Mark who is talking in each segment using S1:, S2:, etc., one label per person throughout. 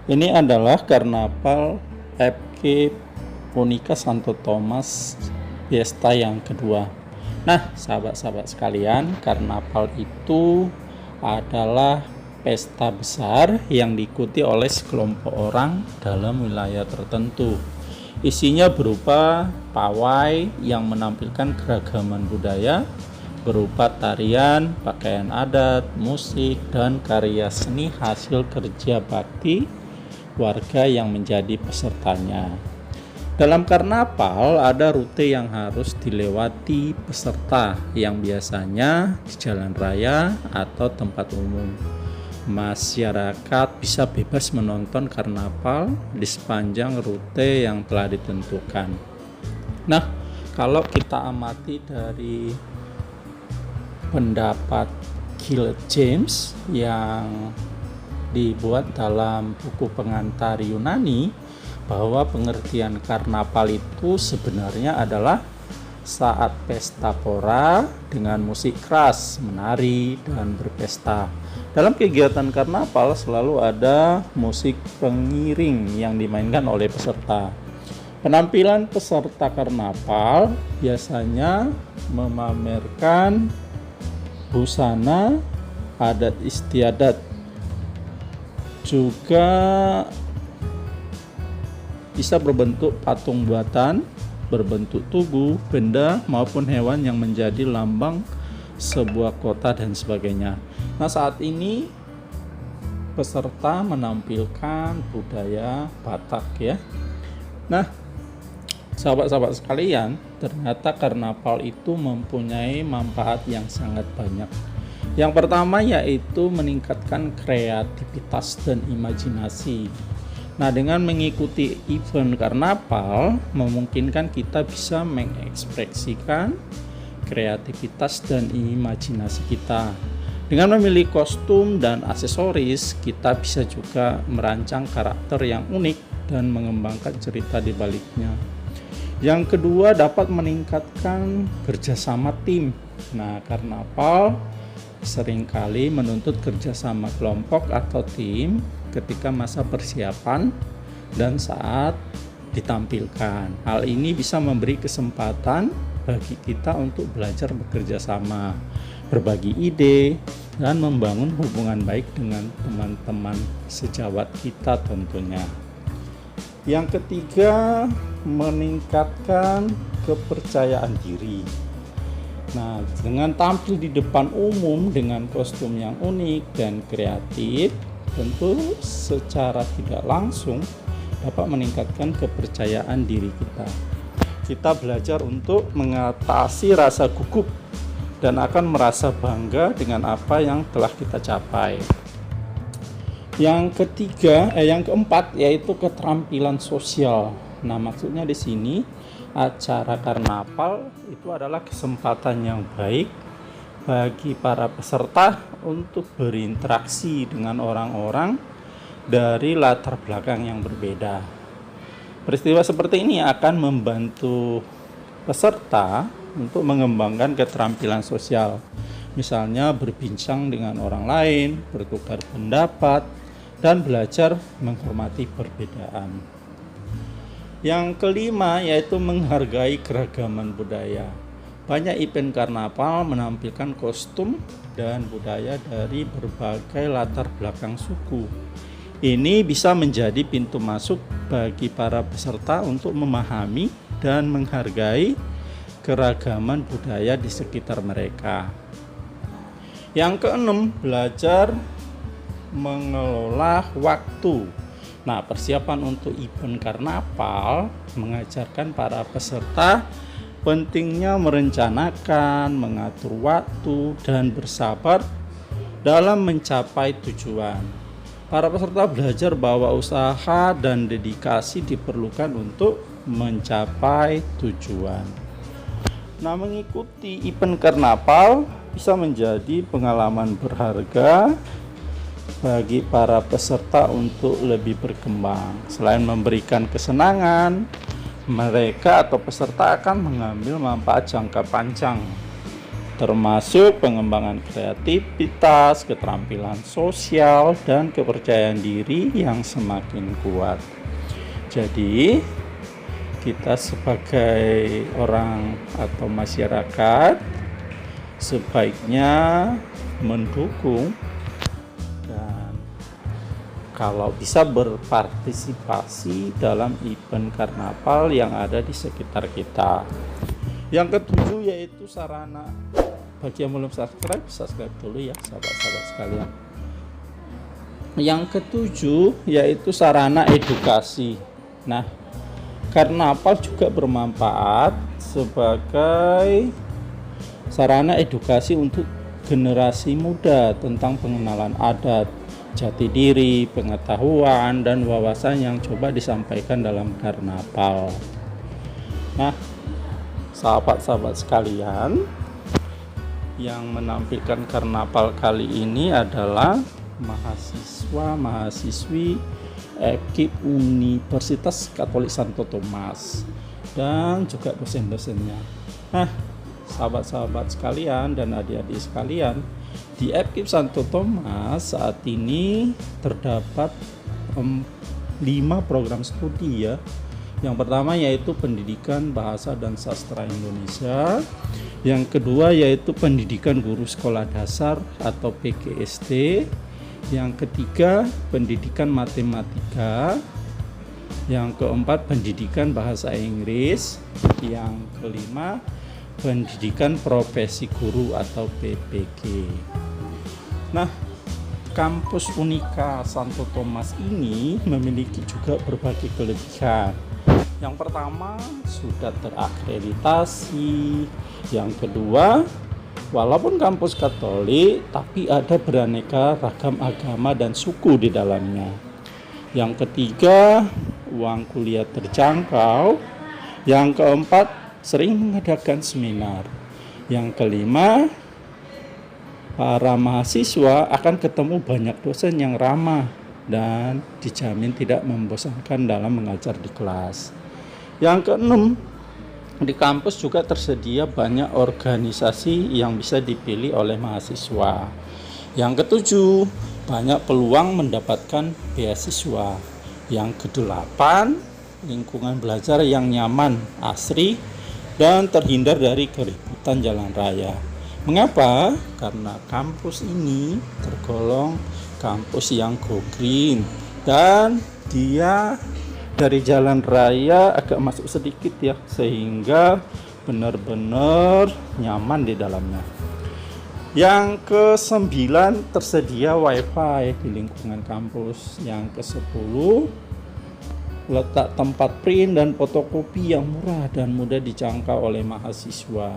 S1: Ini adalah karnaval FK Punika Santo Thomas Fiesta yang kedua. Nah, sahabat-sahabat sekalian, karnaval itu adalah pesta besar yang diikuti oleh sekelompok orang dalam wilayah tertentu. Isinya berupa pawai yang menampilkan keragaman budaya, berupa tarian, pakaian adat, musik, dan karya seni hasil kerja bakti warga yang menjadi pesertanya. Dalam karnaval ada rute yang harus dilewati peserta yang biasanya di jalan raya atau tempat umum. Masyarakat bisa bebas menonton karnaval di sepanjang rute yang telah ditentukan. Nah, kalau kita amati dari pendapat Gil James yang dibuat dalam buku pengantar Yunani, bahwa pengertian karnaval itu sebenarnya adalah saat pesta pora dengan musik keras, menari, dan berpesta. Dalam kegiatan karnaval selalu ada musik pengiring yang dimainkan oleh peserta. Penampilan peserta karnaval biasanya memamerkan busana adat istiadat, juga bisa berbentuk patung buatan, berbentuk tugu, benda, maupun hewan yang menjadi lambang sebuah kota dan sebagainya. Nah, saat ini peserta menampilkan budaya Batak ya. Nah, sahabat-sahabat sekalian, ternyata karnaval itu mempunyai manfaat yang sangat banyak. Yang pertama yaitu meningkatkan kreativitas dan imajinasi. Nah, dengan mengikuti event karnaval memungkinkan kita bisa mengekspresikan kreativitas dan imajinasi kita. Dengan memilih kostum dan aksesoris, kita bisa juga merancang karakter yang unik dan mengembangkan cerita di baliknya. Yang kedua, dapat meningkatkan kerjasama tim. Nah, karnaval seringkali menuntut kerjasama kelompok atau tim ketika masa persiapan dan saat ditampilkan. Hal ini bisa memberi kesempatan bagi kita untuk belajar bekerja sama, berbagi ide, dan membangun hubungan baik dengan teman-teman sejawat kita tentunya. Yang ketiga, meningkatkan kepercayaan diri. Nah, dengan tampil di depan umum dengan kostum yang unik dan kreatif, tentu secara tidak langsung dapat meningkatkan kepercayaan diri kita. Kita belajar untuk mengatasi rasa gugup dan akan merasa bangga dengan apa yang telah kita capai. Yang keempat yaitu keterampilan sosial. Nah, maksudnya di sini acara karnaval itu adalah kesempatan yang baik bagi para peserta untuk berinteraksi dengan orang-orang dari latar belakang yang berbeda. Peristiwa seperti ini akan membantu peserta untuk mengembangkan keterampilan sosial, misalnya berbincang dengan orang lain, bertukar pendapat, dan belajar menghormati perbedaan. Yang kelima yaitu menghargai keragaman budaya. Banyak event karnaval menampilkan kostum dan budaya dari berbagai latar belakang suku. Ini bisa menjadi pintu masuk bagi para peserta untuk memahami dan menghargai keragaman budaya di sekitar mereka. Yang keenam, belajar mengelola waktu. Nah, persiapan untuk event karnaval mengajarkan para peserta pentingnya merencanakan, mengatur waktu, dan bersabar dalam mencapai tujuan. Para peserta belajar bahwa usaha dan dedikasi diperlukan untuk mencapai tujuan. Nah, mengikuti event karnaval bisa menjadi pengalaman berharga bagi para peserta untuk lebih berkembang. Selain memberikan kesenangan, mereka atau peserta akan mengambil manfaat jangka panjang termasuk pengembangan kreativitas, keterampilan sosial, dan kepercayaan diri yang semakin kuat. Jadi, kita sebagai orang atau masyarakat sebaiknya mendukung dan kalau bisa berpartisipasi dalam event karnaval yang ada di sekitar kita. Yang ketujuh yaitu sarana. Bagi yang belum subscribe dulu ya sahabat-sahabat sekalian. Yang ketujuh yaitu sarana edukasi. Nah, karnaval juga bermanfaat sebagai sarana edukasi untuk generasi muda tentang pengenalan adat, jati diri, pengetahuan, dan wawasan yang coba disampaikan dalam karnaval. Nah, sahabat-sahabat sekalian, yang menampilkan karnaval kali ini adalah mahasiswa-mahasiswi ekip Universitas Katolik Santo Thomas dan juga dosen-dosennya. Nah, sahabat-sahabat sekalian dan adik-adik sekalian, di ekip Santo Thomas saat ini terdapat 5 program studi ya. Yang pertama yaitu Pendidikan Bahasa dan Sastra Indonesia. Yang kedua yaitu Pendidikan Guru Sekolah Dasar atau PGSD. Yang ketiga Pendidikan Matematika. Yang keempat Pendidikan Bahasa Inggris. Yang kelima Pendidikan Profesi Guru atau PPG. Nah, kampus Unika Santo Thomas ini memiliki juga berbagai kelebihan. Yang pertama, sudah terakreditasi. Yang kedua, walaupun kampus Katolik, tapi ada beraneka ragam agama dan suku di dalamnya. Yang ketiga, uang kuliah terjangkau. Yang keempat, sering mengadakan seminar. Yang kelima, para mahasiswa akan ketemu banyak dosen yang ramah dan dijamin tidak membosankan dalam mengajar di kelas. Yang keenam, di kampus juga tersedia banyak organisasi yang bisa dipilih oleh mahasiswa. Yang ketujuh, banyak peluang mendapatkan beasiswa. Yang kedelapan, lingkungan belajar yang nyaman, asri, dan terhindar dari keributan jalan raya. Mengapa? Karena kampus ini tergolong kampus yang go green dan dia dari jalan raya agak masuk sedikit ya, sehingga benar-benar nyaman di dalamnya. Yang ke-9, tersedia wifi di lingkungan kampus. Yang ke-10, letak tempat print dan fotokopi yang murah dan mudah dijangkau oleh mahasiswa.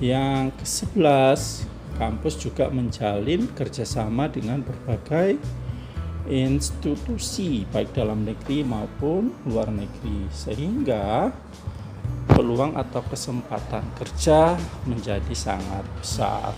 S1: Yang ke-11, kampus juga menjalin kerjasama dengan berbagai institusi baik dalam negeri maupun luar negeri, sehingga peluang atau kesempatan kerja menjadi sangat besar.